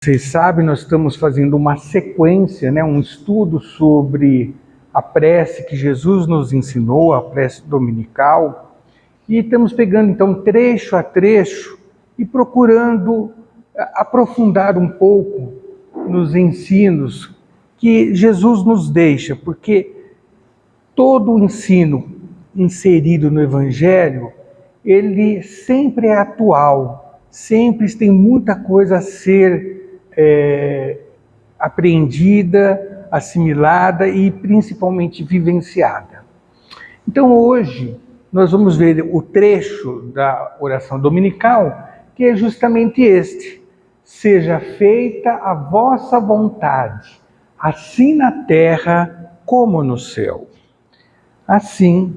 Vocês sabem, nós estamos fazendo uma sequência, um estudo sobre a prece que Jesus nos ensinou, a prece dominical, e estamos pegando então trecho a trecho e procurando aprofundar um pouco nos ensinos que Jesus nos deixa, porque todo o ensino inserido no Evangelho, ele sempre é atual, sempre tem muita coisa a ser apreendida, assimilada e principalmente vivenciada. Então hoje nós vamos ver o trecho da oração dominical, que é justamente este: seja feita a vossa vontade, assim na terra como no céu. Assim,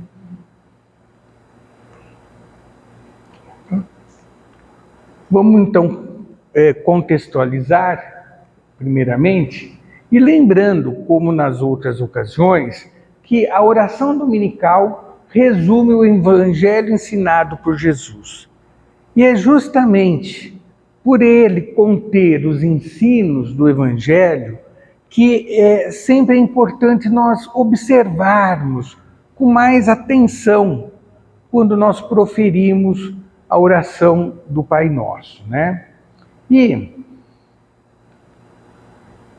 vamos então contextualizar, primeiramente, e lembrando, como nas outras ocasiões, que a oração dominical resume o Evangelho ensinado por Jesus. E é justamente por ele conter os ensinos do Evangelho que sempre é importante nós observarmos com mais atenção quando nós proferimos a oração do Pai Nosso, E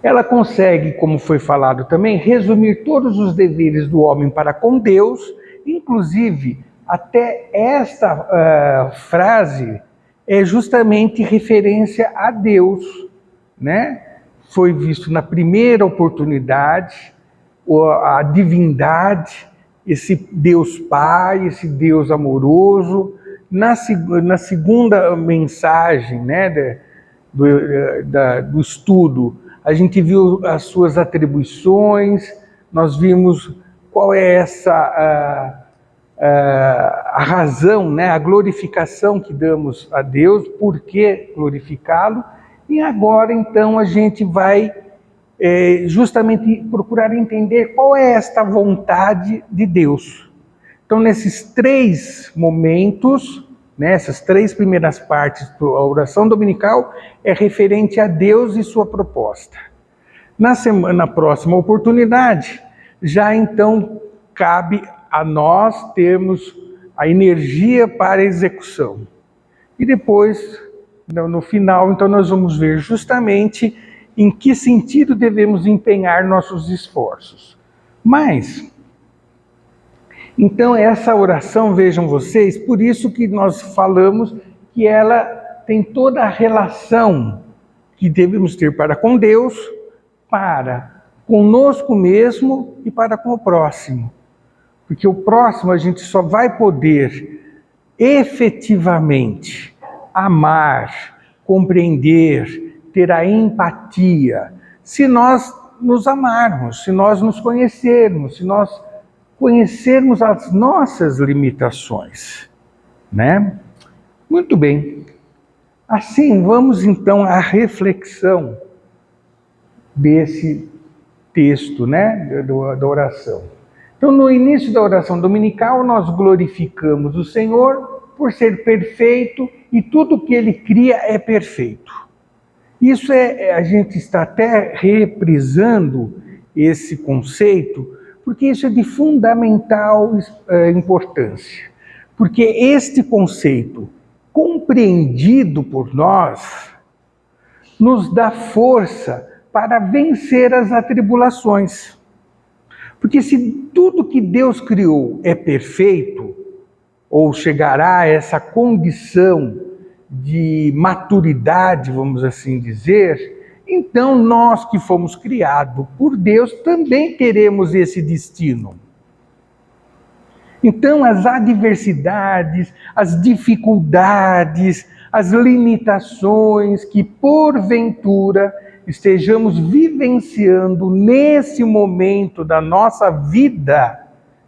ela consegue, como foi falado também, resumir todos os deveres do homem para com Deus, inclusive até esta frase é justamente referência a Deus, Foi visto na primeira oportunidade a divindade, esse Deus Pai, esse Deus amoroso. Na segunda mensagem, do estudo, a gente viu as suas atribuições, nós vimos qual é a razão, a glorificação que damos a Deus, por que glorificá-lo, e agora então a gente vai justamente procurar entender qual é esta vontade de Deus. Então, nesses três momentos, essas três primeiras partes da oração dominical, é referente a Deus e sua proposta. Na próxima oportunidade, já então cabe a nós termos a energia para a execução. E depois, no final, então nós vamos ver justamente em que sentido devemos empenhar nossos esforços. Mas, então essa oração, vejam vocês, por isso que nós falamos que ela tem toda a relação que devemos ter para com Deus, para conosco mesmo e para com o próximo. Porque o próximo a gente só vai poder efetivamente amar, compreender, ter a empatia, se nós nos amarmos, se nós nos conhecermos, se nós conhecermos as nossas limitações, Muito bem. Assim, vamos então à reflexão desse texto, da oração. Então, no início da oração dominical, nós glorificamos o Senhor por ser perfeito e tudo que Ele cria é perfeito. Isso a gente está até reprisando esse conceito, porque isso é de fundamental importância. Porque este conceito, compreendido por nós, nos dá força para vencer as atribulações. Porque se tudo que Deus criou é perfeito, ou chegará a essa condição de maturidade, vamos assim dizer, então nós que fomos criados por Deus também teremos esse destino. Então as adversidades, as dificuldades, as limitações que porventura estejamos vivenciando nesse momento da nossa vida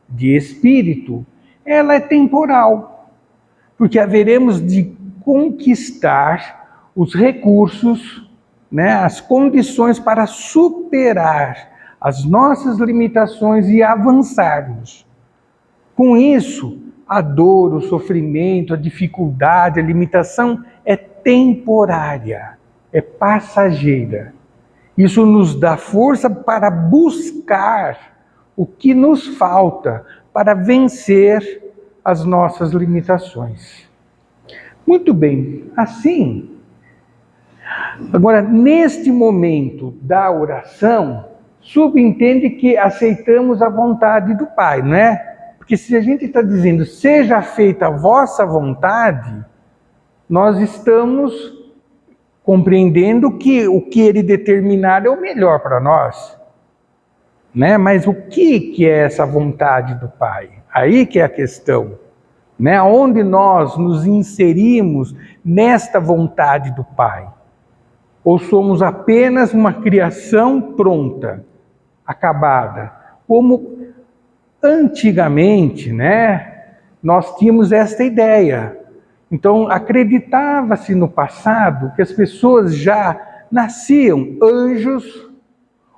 de espírito, ela é temporal, porque haveremos de conquistar os recursos, as condições para superar as nossas limitações e avançarmos. Com isso, a dor, o sofrimento, a dificuldade, a limitação é temporária. é passageira. Isso nos dá força para buscar o que nos falta para vencer as nossas limitações. Muito bem, assim, agora, neste momento da oração, subentende que aceitamos a vontade do Pai, não é? Porque se a gente está dizendo, seja feita a vossa vontade, nós estamos compreendendo que o que Ele determinar é o melhor para nós, né? Mas o que é essa vontade do Pai? Aí que é a questão, né? Onde nós nos inserimos nesta vontade do Pai? Ou somos apenas uma criação pronta, acabada? Como antigamente, né, nós tínhamos esta ideia. Então, acreditava-se no passado que as pessoas já nasciam anjos,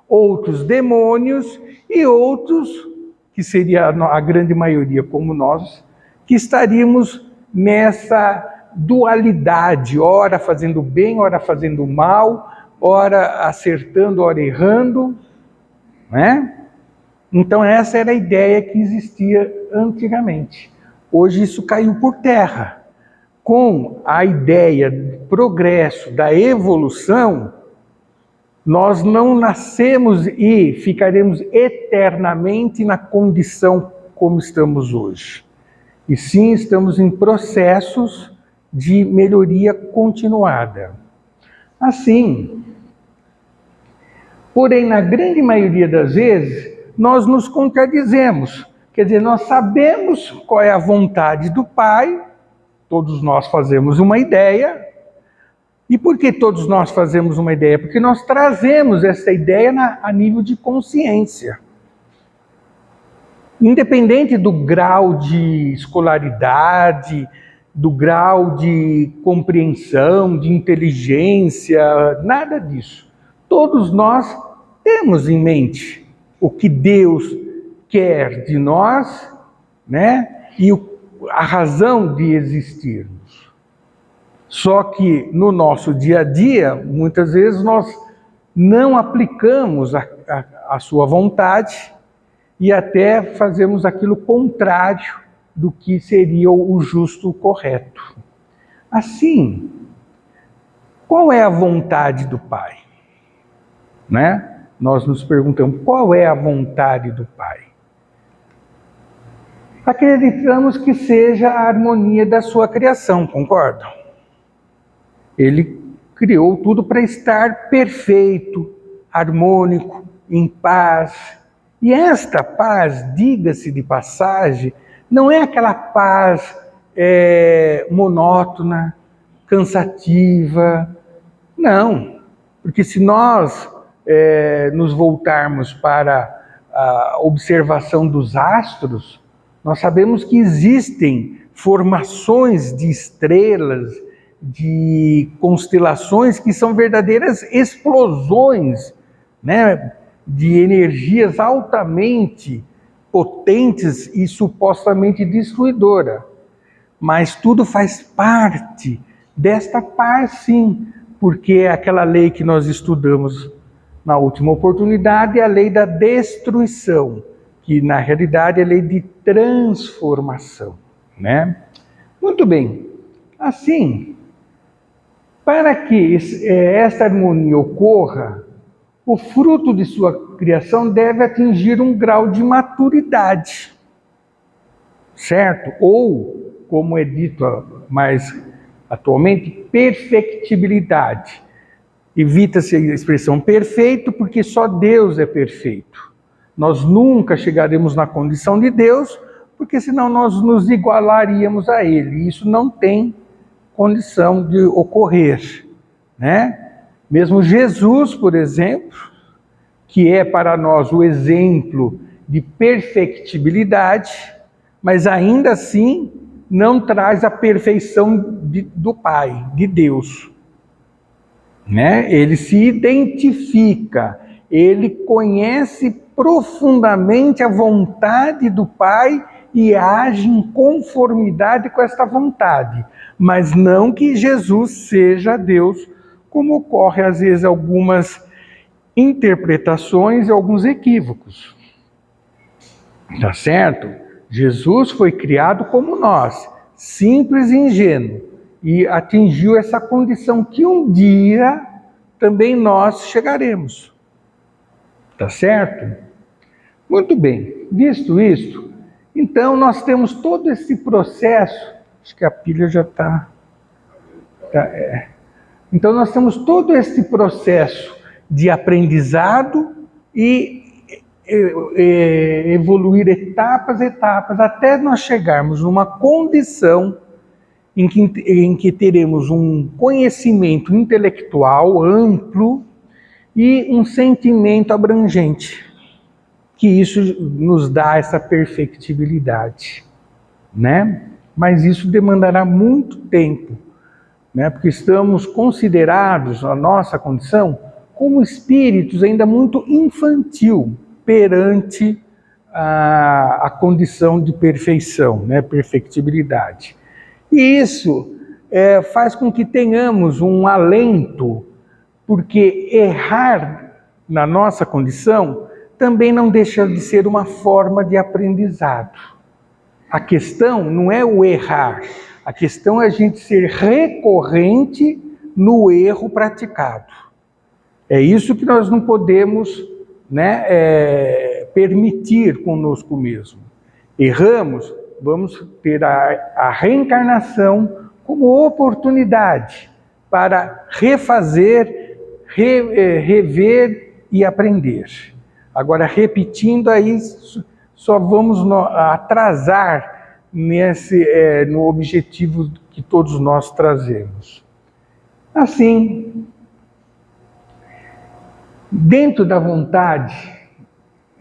outros demônios e outros, que seria a grande maioria como nós, que estaríamos nessa dualidade, ora fazendo bem, ora fazendo mal, ora acertando, ora errando, né? Então essa era a ideia que existia antigamente. Hoje isso caiu por terra. Com a ideia do progresso, da evolução, nós não nascemos e ficaremos eternamente na condição como estamos hoje. E sim, estamos em processos de melhoria continuada. Assim, porém, na grande maioria das vezes, nós nos contradizemos. Quer dizer, nós sabemos qual é a vontade do Pai, todos nós fazemos uma ideia. E por que todos nós fazemos uma ideia? Porque nós trazemos essa ideia a nível de consciência. Independente do grau de escolaridade, do grau de compreensão, de inteligência, nada disso. Todos nós temos em mente o que Deus quer de nós, né? E a razão de existirmos. Só que no nosso dia a dia, muitas vezes nós não aplicamos a sua vontade e até fazemos aquilo contrário do que seria o justo, o correto. Assim, qual é a vontade do Pai? Né? Nós nos perguntamos, qual é a vontade do Pai? Acreditamos que seja a harmonia da sua criação, concordam? Ele criou tudo para estar perfeito, harmônico, em paz. E esta paz, diga-se de passagem, não é aquela paz monótona, cansativa. Não, porque se nós nos voltarmos para a observação dos astros, nós sabemos que existem formações de estrelas, de constelações que são verdadeiras explosões, né, de energias altamente potentes e supostamente destruidoras. Mas tudo faz parte desta paz, sim, porque é aquela lei que nós estudamos na última oportunidade é a lei da destruição, que na realidade é a lei de transformação, né? Muito bem. Assim, para que esta harmonia ocorra, o fruto de sua criação deve atingir um grau de maturidade, certo? Ou, como é dito mais atualmente, perfectibilidade. Evita-se a expressão perfeito, porque só Deus é perfeito. Nós nunca chegaremos na condição de Deus, porque senão nós nos igualaríamos a Ele. Isso não tem condição de ocorrer, né? Mesmo Jesus, por exemplo, que é para nós o exemplo de perfectibilidade, mas ainda assim não traz a perfeição do Pai, de Deus. Né? Ele se identifica, ele conhece profundamente a vontade do Pai e age em conformidade com esta vontade, mas não que Jesus seja Deus como ocorre às vezes algumas interpretações e alguns equívocos. Tá certo? Jesus foi criado como nós, simples e ingênuo, e atingiu essa condição que um dia também nós chegaremos. Tá certo? Muito bem, visto isto, então nós temos todo esse processo, acho que a pilha já está... Então nós temos todo esse processo de aprendizado e evoluir etapas, até nós chegarmos numa condição em que teremos um conhecimento intelectual amplo e um sentimento abrangente, que isso nos dá essa perfectibilidade, né? Mas isso demandará muito tempo, né? Porque estamos considerados, a nossa condição, como espíritos ainda muito infantil perante a condição de perfeição, né? Perfectibilidade. E isso faz com que tenhamos um alento, porque errar na nossa condição também não deixa de ser uma forma de aprendizado. A questão não é o errar, a questão é a gente ser recorrente no erro praticado. É isso que nós não podemos, né, permitir conosco mesmo. Erramos, vamos ter a reencarnação como oportunidade para refazer, rever e aprender. Agora, repetindo aí, só vamos atrasar no objetivo que todos nós trazemos. Assim, dentro da vontade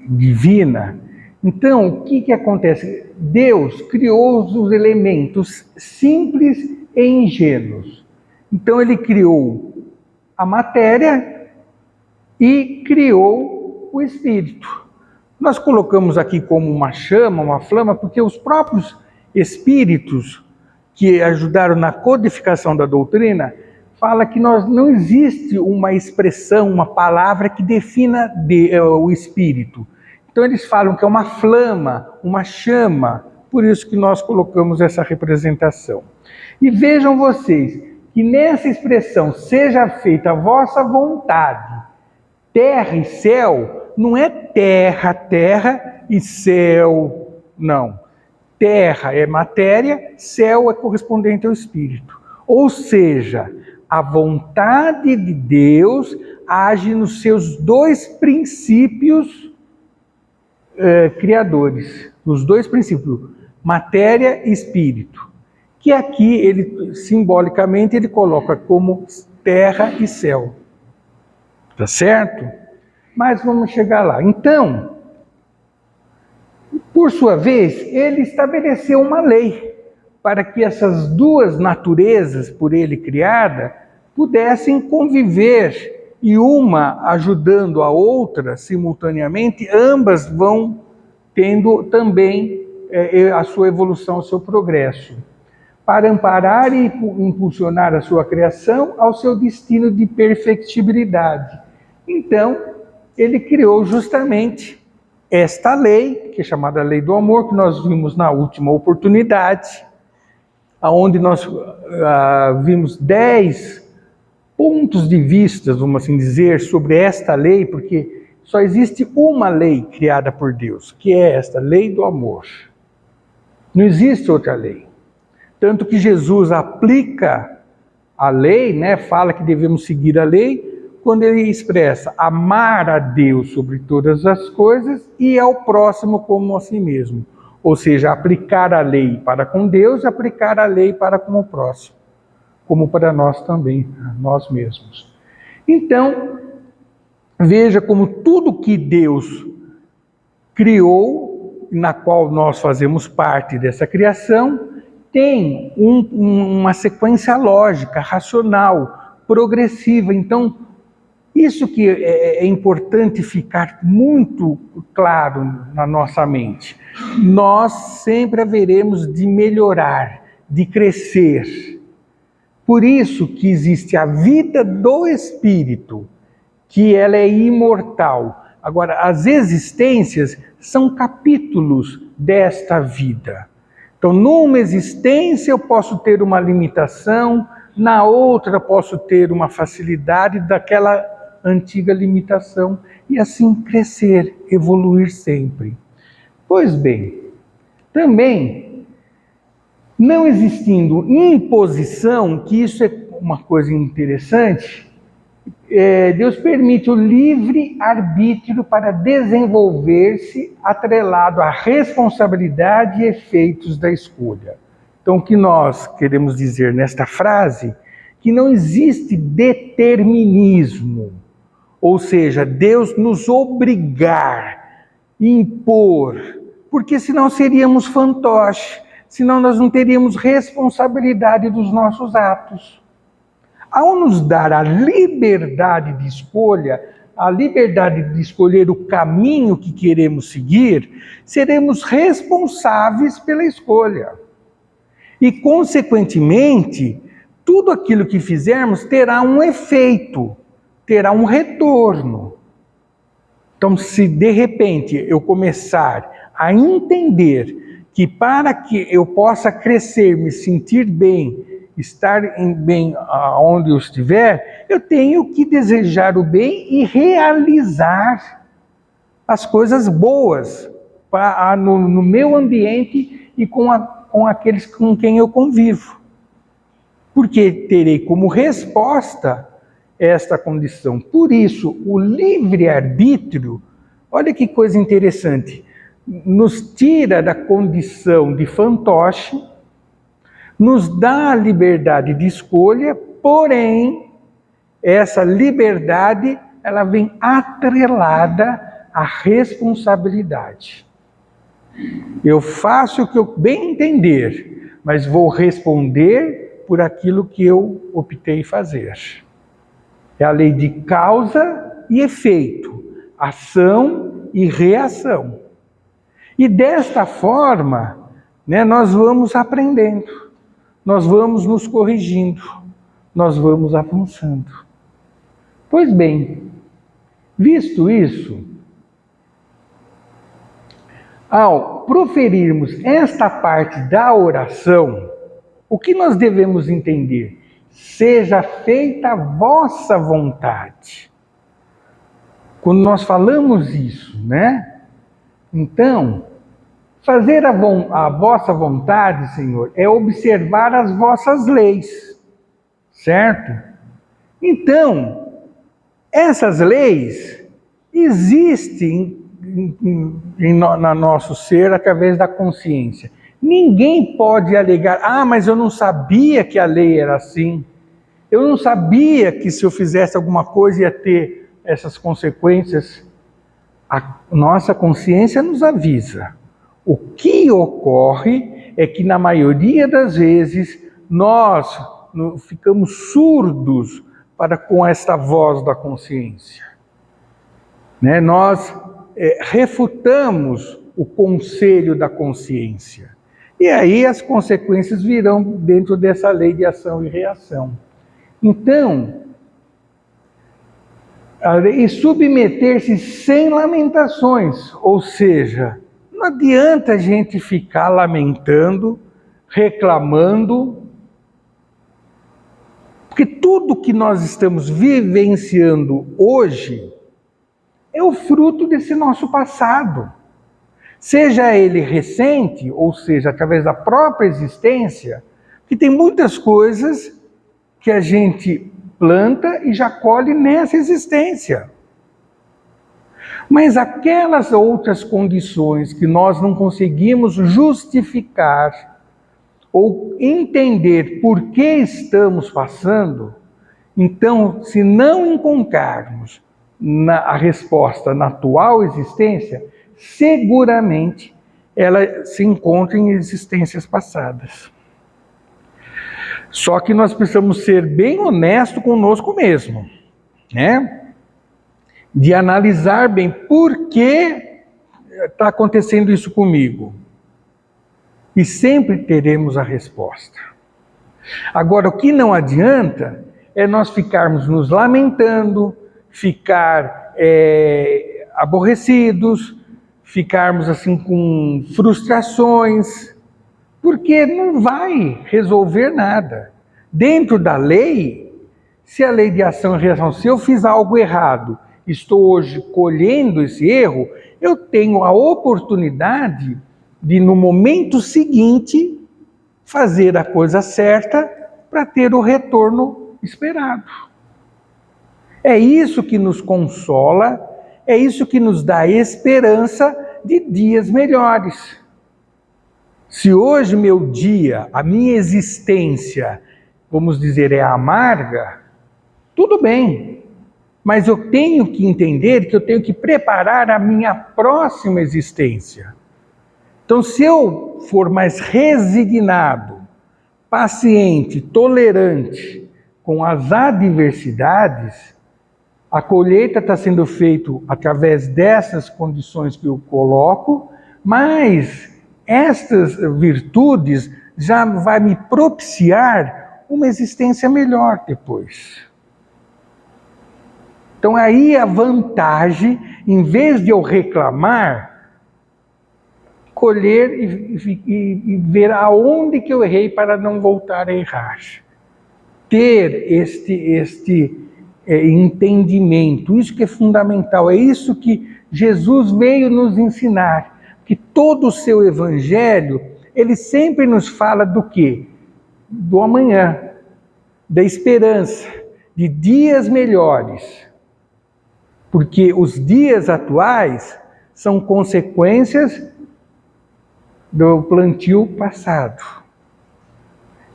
divina, então, o que acontece? Deus criou os elementos simples e ingênuos. Então, ele criou a matéria e criou o espírito. Nós colocamos aqui como uma chama, uma flama, porque os próprios espíritos que ajudaram na codificação da doutrina fala que não existe uma expressão, uma palavra que defina o espírito. Então eles falam que é uma flama, uma chama, por isso que nós colocamos essa representação. E vejam vocês, que nessa expressão, seja feita a vossa vontade, terra e céu, não é terra, terra e céu, não. Terra é matéria, céu é correspondente ao espírito. Ou seja, a vontade de Deus age nos seus dois princípios criadores, os dois princípios, matéria e espírito, que aqui ele simbolicamente ele coloca como terra e céu, tá certo? Mas vamos chegar lá. Então, por sua vez, ele estabeleceu uma lei para que essas duas naturezas por ele criada pudessem conviver, e uma ajudando a outra simultaneamente, ambas vão tendo também a sua evolução, o seu progresso, para amparar e impulsionar a sua criação ao seu destino de perfectibilidade. Então, ele criou justamente esta lei, que é chamada Lei do Amor, que nós vimos na última oportunidade, onde nós vimos 10 pontos de vista, vamos assim dizer, sobre esta lei, porque só existe uma lei criada por Deus, que é esta, Lei do Amor. Não existe outra lei. Tanto que Jesus aplica a lei, né, fala que devemos seguir a lei, quando ele expressa amar a Deus sobre todas as coisas e ao próximo como a si mesmo. Ou seja, aplicar a lei para com Deus, aplicar a lei para com o próximo, como para nós também, nós mesmos. Então, veja como tudo que Deus criou, na qual nós fazemos parte dessa criação, tem uma sequência lógica, racional, progressiva. Então, isso que é importante ficar muito claro na nossa mente. Nós sempre haveremos de melhorar, de crescer. Por isso que existe a vida do espírito, que ela é imortal. Agora, as existências são capítulos desta vida. Então, numa existência eu posso ter uma limitação, na outra posso ter uma facilidade daquela antiga limitação, e assim crescer, evoluir sempre. Pois bem, também, não existindo imposição, que isso é uma coisa interessante, Deus permite o livre arbítrio para desenvolver-se atrelado à responsabilidade e efeitos da escolha. Então, o que nós queremos dizer nesta frase, que não existe determinismo, ou seja, Deus nos obrigar, impor, porque senão seríamos fantoche, senão nós não teríamos responsabilidade dos nossos atos. Ao nos dar a liberdade de escolha, a liberdade de escolher o caminho que queremos seguir, seremos responsáveis pela escolha. E, consequentemente, tudo aquilo que fizermos terá um efeito, terá um retorno. Então, se de repente eu começar a entender que para que eu possa crescer, me sentir bem, estar bem onde eu estiver, eu tenho que desejar o bem e realizar as coisas boas no meu ambiente e com aqueles com quem eu convivo. Porque terei como resposta esta condição. Por isso, o livre-arbítrio, olha que coisa interessante, nos tira da condição de fantoche, nos dá a liberdade de escolha, porém, essa liberdade, ela vem atrelada à responsabilidade. Eu faço o que eu bem entender, mas vou responder por aquilo que eu optei fazer. É a lei de causa e efeito, ação e reação. E desta forma, nós vamos aprendendo. Nós vamos nos corrigindo, nós vamos avançando. Pois bem, visto isso, ao proferirmos esta parte da oração, o que nós devemos entender? Seja feita a vossa vontade. Quando nós falamos isso, Então, fazer a vossa vontade, Senhor, é observar as vossas leis, certo? Então, essas leis existem no nosso ser através da consciência. Ninguém pode alegar, mas eu não sabia que a lei era assim. Eu não sabia que se eu fizesse alguma coisa ia ter essas consequências. A nossa consciência nos avisa. O que ocorre é que, na maioria das vezes, nós ficamos surdos com esta voz da consciência. Nós refutamos o conselho da consciência. E aí as consequências virão dentro dessa lei de ação e reação. Então, e submeter-se sem lamentações, ou seja, não adianta a gente ficar lamentando, reclamando, porque tudo que nós estamos vivenciando hoje é o fruto desse nosso passado. Seja ele recente, ou seja, através da própria existência, que tem muitas coisas que a gente planta e já colhe nessa existência. Mas aquelas outras condições que nós não conseguimos justificar ou entender por que estamos passando, então, se não encontrarmos a resposta na atual existência, seguramente ela se encontra em existências passadas. Só que nós precisamos ser bem honestos conosco mesmo, de analisar bem por que está acontecendo isso comigo. E sempre teremos a resposta. Agora, o que não adianta é nós ficarmos nos lamentando, ficar aborrecidos, ficarmos assim com frustrações, porque não vai resolver nada. Dentro da lei, se a lei de ação e reação, se eu fiz algo errado, estou hoje colhendo esse erro, eu tenho a oportunidade de, no momento seguinte, fazer a coisa certa para ter o retorno esperado. É isso que nos consola, é isso que nos dá esperança de dias melhores. Se hoje meu dia, a minha existência, vamos dizer, é amarga, tudo bem, mas eu tenho que entender que eu tenho que preparar a minha próxima existência. Então, se eu for mais resignado, paciente, tolerante com as adversidades, a colheita está sendo feita através dessas condições que eu coloco, mas estas virtudes já vai me propiciar uma existência melhor depois. Então aí a vantagem, em vez de eu reclamar, colher e ver aonde que eu errei para não voltar a errar. Ter este entendimento, isso que é fundamental, é isso que Jesus veio nos ensinar, que todo o seu evangelho, ele sempre nos fala do quê? Do amanhã, da esperança, de dias melhores. Porque os dias atuais são consequências do plantio passado.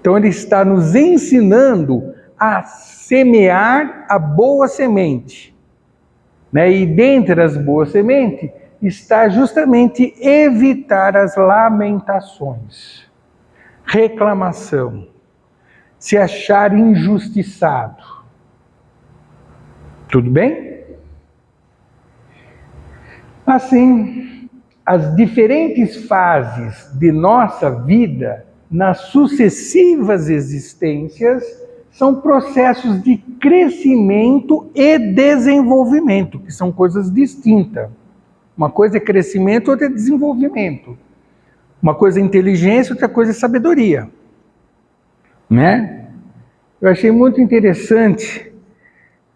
Então ele está nos ensinando a semear a boa semente. E dentre as boas sementes está justamente evitar as lamentações, reclamação, se achar injustiçado. Tudo bem? Assim, as diferentes fases de nossa vida, nas sucessivas existências, são processos de crescimento e desenvolvimento, que são coisas distintas. Uma coisa é crescimento, outra é desenvolvimento. Uma coisa é inteligência, outra coisa é sabedoria. Eu achei muito interessante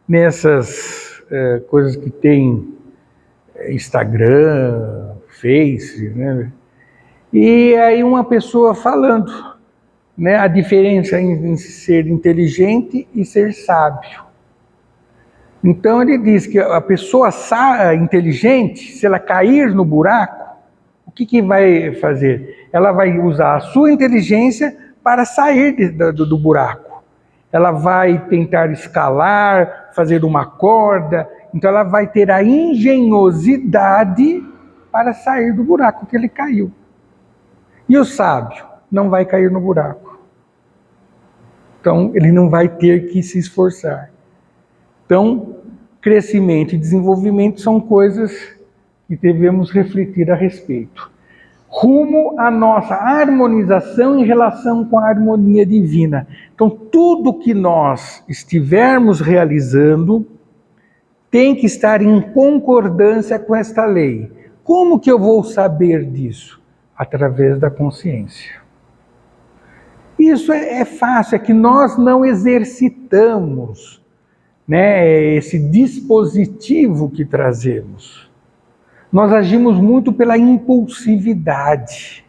nessas coisas que tem Instagram, Face, E aí uma pessoa falando, a diferença em ser inteligente e ser sábio. Então ele diz que a pessoa inteligente, se ela cair no buraco, o que vai fazer? Ela vai usar a sua inteligência para sair do buraco. Ela vai tentar escalar, fazer uma corda, então ela vai ter a engenhosidade para sair do buraco que ele caiu. E o sábio não vai cair no buraco. Então, ele não vai ter que se esforçar. Então, crescimento e desenvolvimento são coisas que devemos refletir a respeito. Rumo à nossa harmonização em relação com a harmonia divina. Então, tudo que nós estivermos realizando tem que estar em concordância com esta lei. Como que eu vou saber disso? Através da consciência. Isso é fácil, é que nós não exercitamos esse dispositivo que trazemos. Nós agimos muito pela impulsividade.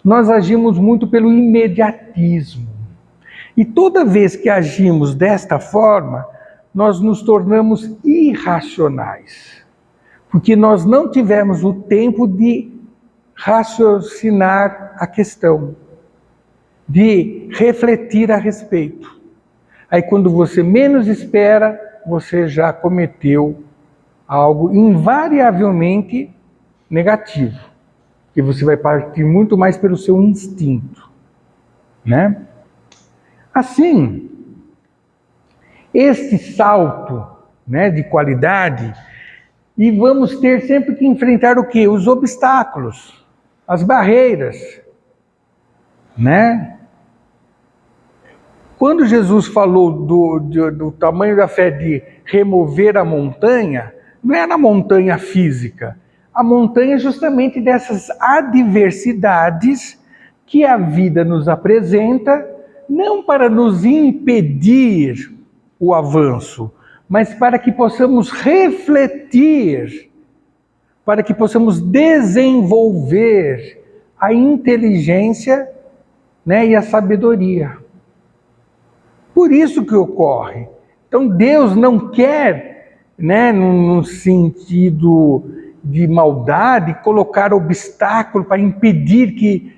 Nós agimos muito pelo imediatismo. E toda vez que agimos desta forma, nós nos tornamos irracionais. Porque nós não tivemos o tempo de raciocinar a questão, de refletir a respeito. Aí quando você menos espera, você já cometeu algo invariavelmente negativo, que você vai partir muito mais pelo seu instinto, Assim, este salto, de qualidade, e vamos ter sempre que enfrentar o quê? Os obstáculos, as barreiras, Quando Jesus falou do tamanho da fé de remover a montanha, não era a montanha física, a montanha justamente dessas adversidades que a vida nos apresenta, não para nos impedir o avanço, mas para que possamos refletir, para que possamos desenvolver a inteligência, né, e a sabedoria. Por isso que ocorre. Então Deus não quer, né, num sentido de maldade, colocar obstáculo para impedir que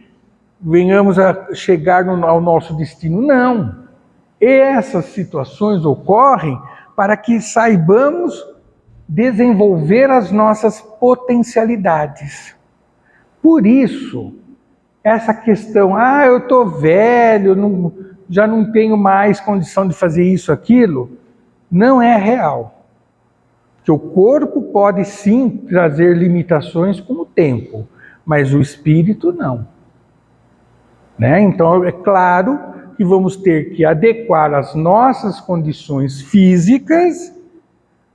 venhamos a chegar ao nosso destino. Não. Essas situações ocorrem para que saibamos desenvolver as nossas potencialidades. Por isso, essa questão, eu estou velho, já não tenho mais condição de fazer isso, aquilo, não é real. Porque o corpo pode sim trazer limitações como o tempo, mas o espírito não. Né? Então é claro que vamos ter que adequar as nossas condições físicas,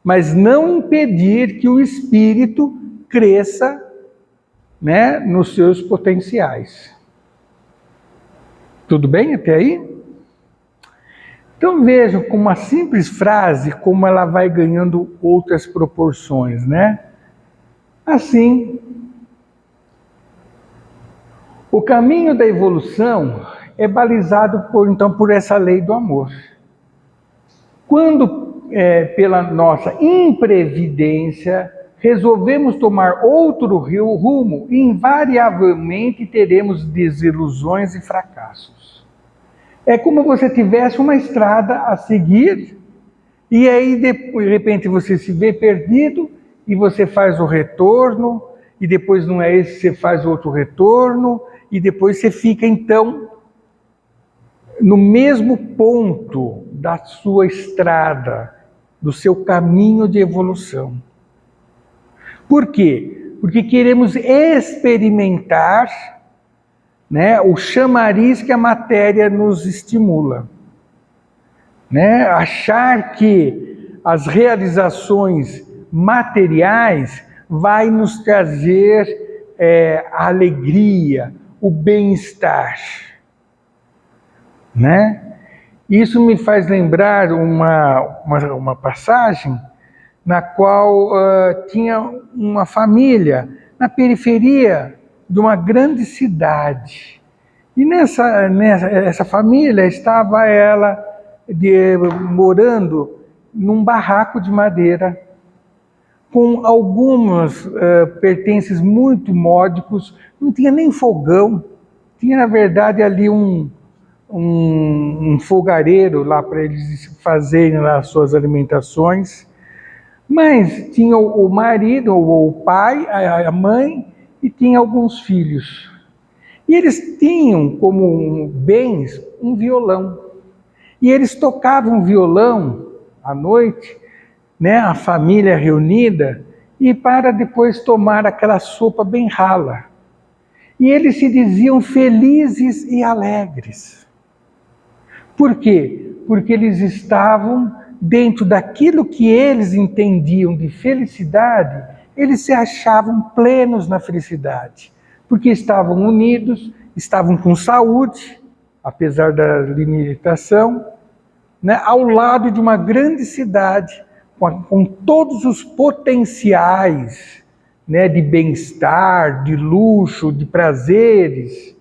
mas não impedir que o espírito cresça, né, nos seus potenciais. Tudo bem até aí? Então vejam com uma simples frase como ela vai ganhando outras proporções, né? Assim, o caminho da evolução é balizado por essa lei do amor. Quando, pela nossa imprevidência, resolvemos tomar outro rumo, invariavelmente teremos desilusões e fracassos. É como você tivesse uma estrada a seguir, e aí de repente você se vê perdido, e você faz o retorno, e depois não é esse, você faz outro retorno, e depois você fica então no mesmo ponto da sua estrada, do seu caminho de evolução. Por quê? Porque queremos experimentar, né, o chamariz que a matéria nos estimula. Né? Achar que as realizações materiais vai nos trazer a alegria, o bem-estar. Né? Isso me faz lembrar uma passagem na qual tinha uma família na periferia de uma grande cidade. E essa família estava morando num barraco de madeira, com alguns pertences muito módicos, não tinha nem fogão, tinha na verdade ali um fogareiro lá para eles fazerem lá as suas alimentações, mas tinha o marido, ou o pai, a mãe, e tinha alguns filhos. E eles tinham como bens um violão. E eles tocavam violão à noite, né, a família reunida, e para depois tomar aquela sopa bem rala. E eles se diziam felizes e alegres. Por quê? Porque eles estavam dentro daquilo que eles entendiam de felicidade, eles se achavam plenos na felicidade. Porque estavam unidos, estavam com saúde, apesar da limitação, né, ao lado de uma grande cidade, com todos os potenciais, né, de bem-estar, de luxo, de prazeres,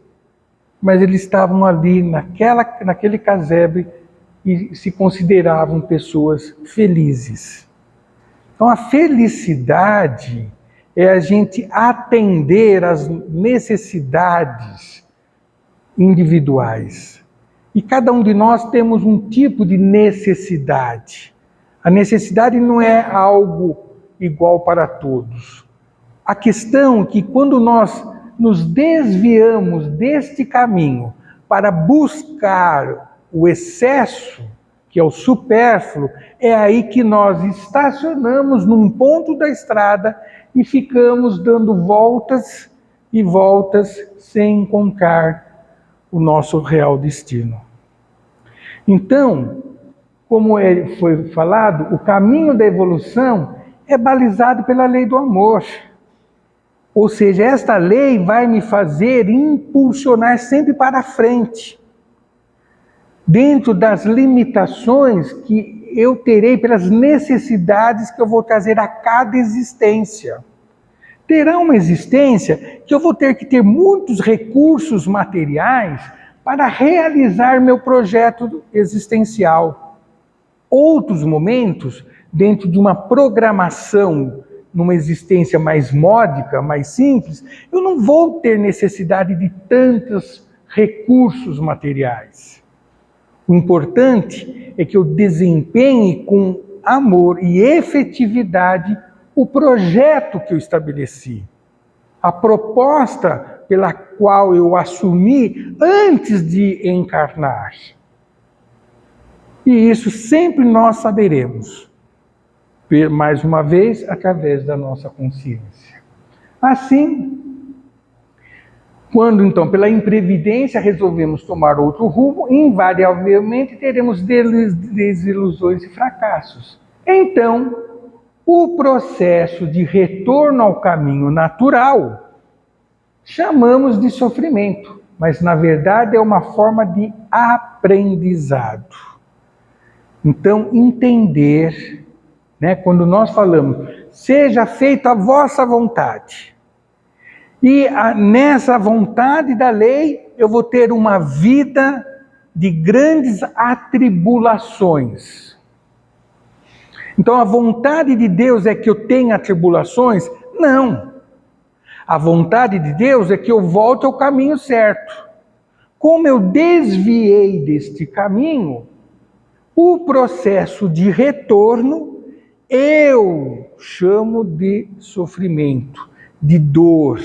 mas eles estavam ali naquele casebre e se consideravam pessoas felizes. Então a felicidade é a gente atender às necessidades individuais. E cada um de nós temos um tipo de necessidade. A necessidade não é algo igual para todos. A questão é que quando nós nos desviamos deste caminho para buscar o excesso, que é o supérfluo, é aí que nós estacionamos num ponto da estrada e ficamos dando voltas e voltas sem encontrar o nosso real destino. Então, como foi falado, o caminho da evolução é balizado pela lei do amor. Ou seja, esta lei vai me fazer impulsionar sempre para frente, dentro das limitações que eu terei pelas necessidades que eu vou trazer a cada existência. Terá uma existência que eu vou ter que ter muitos recursos materiais para realizar meu projeto existencial. Outros momentos, dentro de uma programação, numa existência mais módica, mais simples, eu não vou ter necessidade de tantos recursos materiais. O importante é que eu desempenhe com amor e efetividade o projeto que eu estabeleci, a proposta pela qual eu assumi antes de encarnar. E isso sempre nós saberemos, mais uma vez, através da nossa consciência. Assim, quando então pela imprevidência resolvemos tomar outro rumo, invariavelmente teremos desilusões e fracassos. Então, o processo de retorno ao caminho natural chamamos de sofrimento, mas na verdade é uma forma de aprendizado. Então, entender, quando nós falamos, seja feita a vossa vontade, e nessa vontade da lei eu vou ter uma vida de grandes atribulações. Então a vontade de Deus é que eu tenha tribulações? Não. A vontade de Deus é que eu volte ao caminho certo. Como eu desviei deste caminho, o processo de retorno eu chamo de sofrimento, de dor,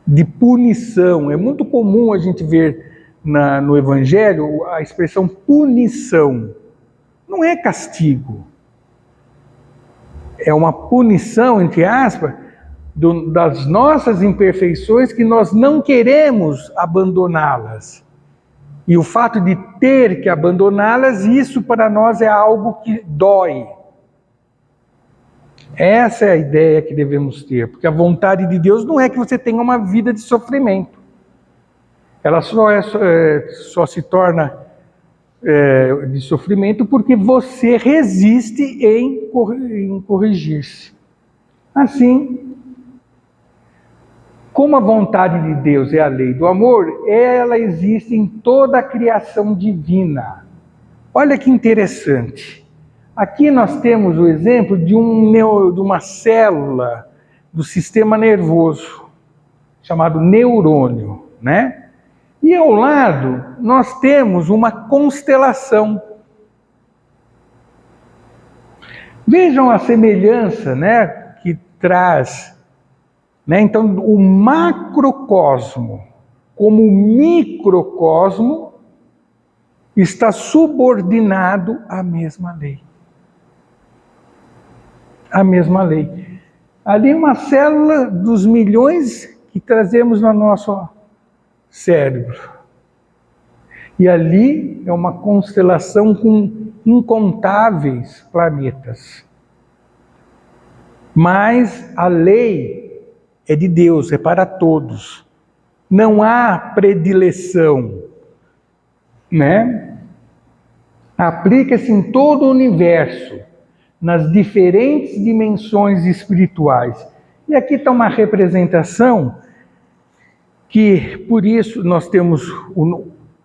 de punição. É muito comum a gente ver no Evangelho a expressão punição. Não é castigo. É uma punição, entre aspas, das nossas imperfeições que nós não queremos abandoná-las. E o fato de ter que abandoná-las, isso para nós é algo que dói. Essa é a ideia que devemos ter, porque a vontade de Deus não é que você tenha uma vida de sofrimento. Ela só se torna de sofrimento porque você resiste em corrigir-se. Assim, como a vontade de Deus é a lei do amor, ela existe em toda a criação divina. Olha que interessante. Aqui nós temos o exemplo de uma célula do sistema nervoso, chamado neurônio, E ao lado nós temos uma constelação. Vejam a semelhança, que traz. Então, o macrocosmo, como o microcosmo, está subordinado à mesma lei. A mesma lei. Ali uma célula dos milhões que trazemos no nosso cérebro. E ali é uma constelação com incontáveis planetas. Mas a lei é de Deus, é para todos. Não há predileção, Aplica-se em todo o universo, nas diferentes dimensões espirituais. E aqui está uma representação que, por isso, nós temos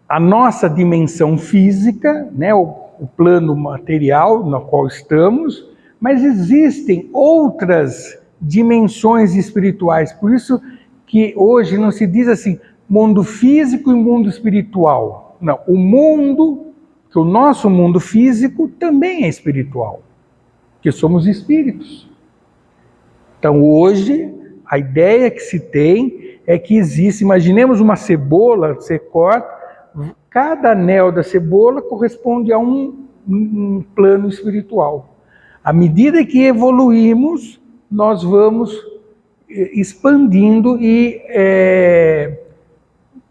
a nossa dimensão física, o plano material no qual estamos, mas existem outras dimensões espirituais. Por isso que hoje não se diz assim, mundo físico e mundo espiritual. Não, o nosso mundo físico também é espiritual, porque somos espíritos. Então hoje, a ideia que se tem é que existe, imaginemos uma cebola, você corta, cada anel da cebola corresponde a um plano espiritual. À medida que evoluímos, nós vamos expandindo e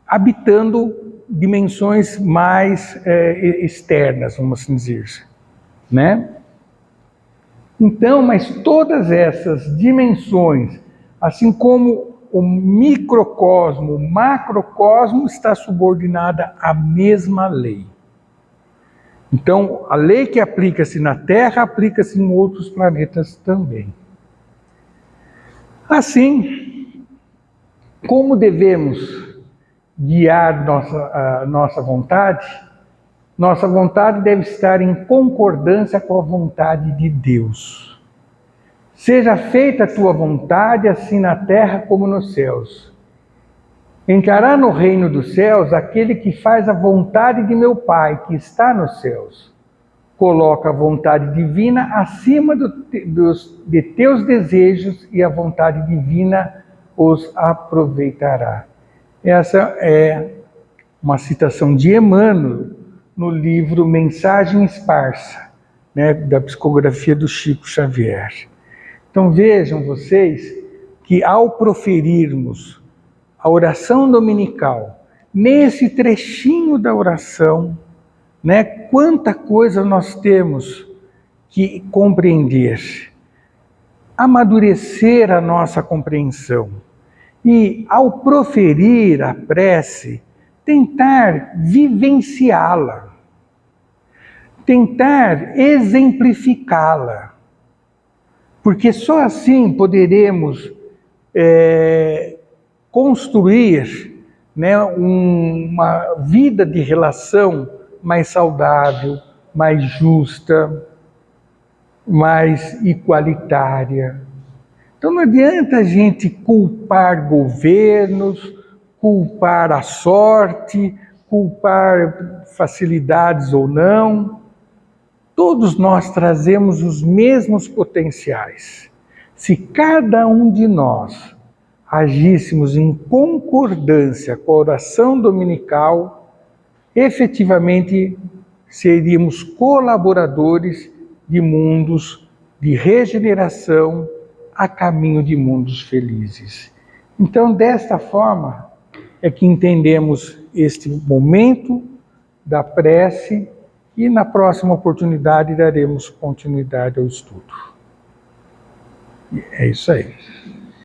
habitando dimensões mais externas, vamos assim dizer, né? Então, mas todas essas dimensões, assim como o microcosmo, o macrocosmo, está subordinada à mesma lei. Então, a lei que aplica-se na Terra, aplica-se em outros planetas também. Assim, como devemos guiar a nossa vontade? Nossa vontade deve estar em concordância com a vontade de Deus. Seja feita a tua vontade, assim na terra como nos céus. Entrará no reino dos céus aquele que faz a vontade de meu Pai, que está nos céus. Coloca a vontade divina acima de teus desejos e a vontade divina os aproveitará. Essa é uma citação de Emmanuel no livro Mensagem Esparsa, né, da psicografia do Chico Xavier. Então vejam vocês que ao proferirmos a oração dominical, nesse trechinho da oração, né, quanta coisa nós temos que compreender, amadurecer a nossa compreensão. E ao proferir a prece, tentar vivenciá-la, tentar exemplificá-la, porque só assim poderemos construir, né, uma vida de relação mais saudável, mais justa, mais igualitária. Então não adianta a gente culpar governos, culpar a sorte, culpar facilidades ou não. Todos nós trazemos os mesmos potenciais. Se cada um de nós agíssemos em concordância com a oração dominical, efetivamente seríamos colaboradores de mundos de regeneração a caminho de mundos felizes. Então, desta forma, é que entendemos este momento da prece e na próxima oportunidade daremos continuidade ao estudo. É isso aí.